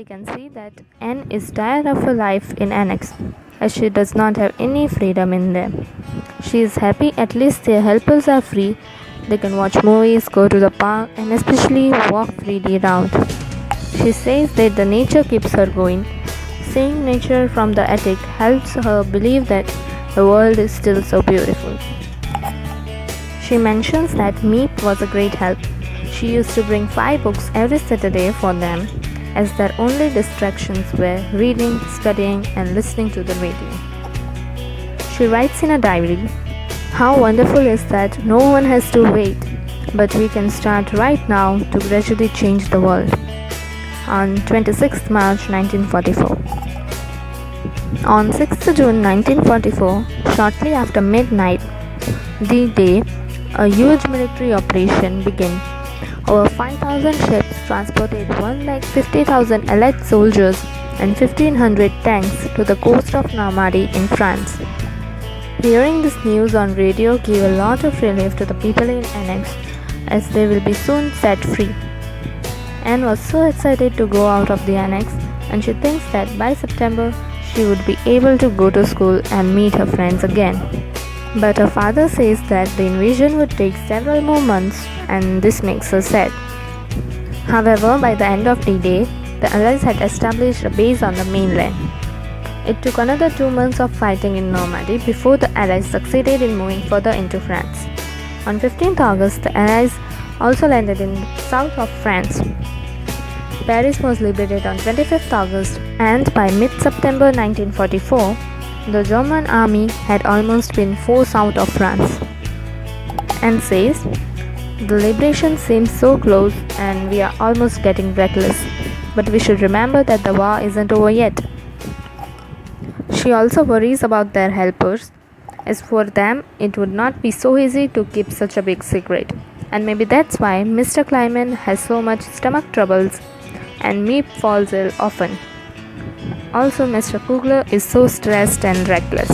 we can see that Anne is tired of her life in annex, as she does not have any freedom in them. She is happy at least their helpers are free. They can watch movies, go to the park, and especially walk freely around. She says that the nature keeps her going. Seeing nature from the attic helps her believe that the world is still so beautiful. She mentions that Meep was a great help. She used to bring 5 books every Saturday for them, as their only distractions were reading, studying, and listening to the radio. She writes in a diary, "How wonderful is that no one has to wait, but we can start right now to gradually change the world." On 26 March 1944. On 6 June 1944, shortly after midnight, D-Day, a huge military operation began. Over 5,000 ships transported 150,000 Allied soldiers and 1,500 tanks to the coast of Normandy in France. Hearing this news on radio gave a lot of relief to the people in Annex, as they will be soon set free. Anne was so excited to go out of the annex, and she thinks that by September she would be able to go to school and meet her friends again. But her father says that the invasion would take several more months, and this makes her sad. However, by the end of D-Day, the Allies had established a base on the mainland. It took another 2 months of fighting in Normandy before the Allies succeeded in moving further into France. On 15th August, the Allies also landed in the south of France. Paris was liberated on 25th August, and by mid-September 1944, the German army had almost been forced out of France. And says, "The liberation seems so close and we are almost getting reckless, but we should remember that the war isn't over yet." She also worries about their helpers, as for them it would not be so easy to keep such a big secret. And maybe that's why Mr. Kleiman has so much stomach troubles and Meep falls ill often. Also, Mr. Kugler is so stressed and reckless,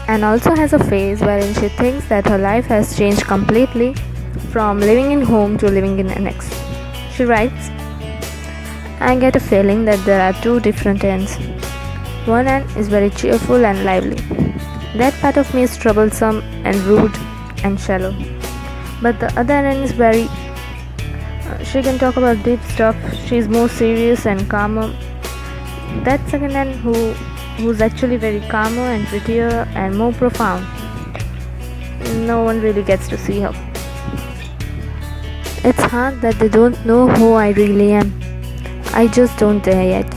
and also has a phase wherein she thinks that her life has changed completely from living in home to living in annex. She writes, "I get a feeling that there are 2 different ends. One end is very cheerful and lively. That part of me is troublesome and rude and shallow. But the other end is very she can talk about deep stuff. She's more serious and calmer. That second end who's actually very calmer and prettier and more profound. No one really gets to see her. It's hard that they don't know who I really am. I just don't dare yet.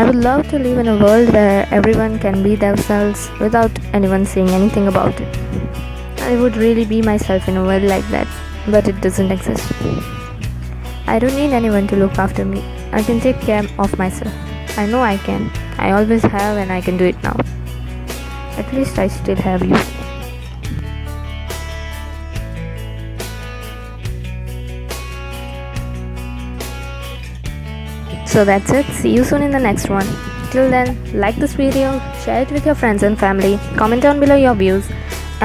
I would love to live in a world where everyone can be themselves without anyone saying anything about it. I would really be myself in a world like that, but it doesn't exist. I don't need anyone to look after me. I can take care of myself. I know I can. I always have, and I can do it now. At least I still have you." So that's it. See you soon in the next one. Till then, like this video, share it with your friends and family, comment down below your views,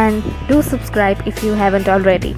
and do subscribe if you haven't already.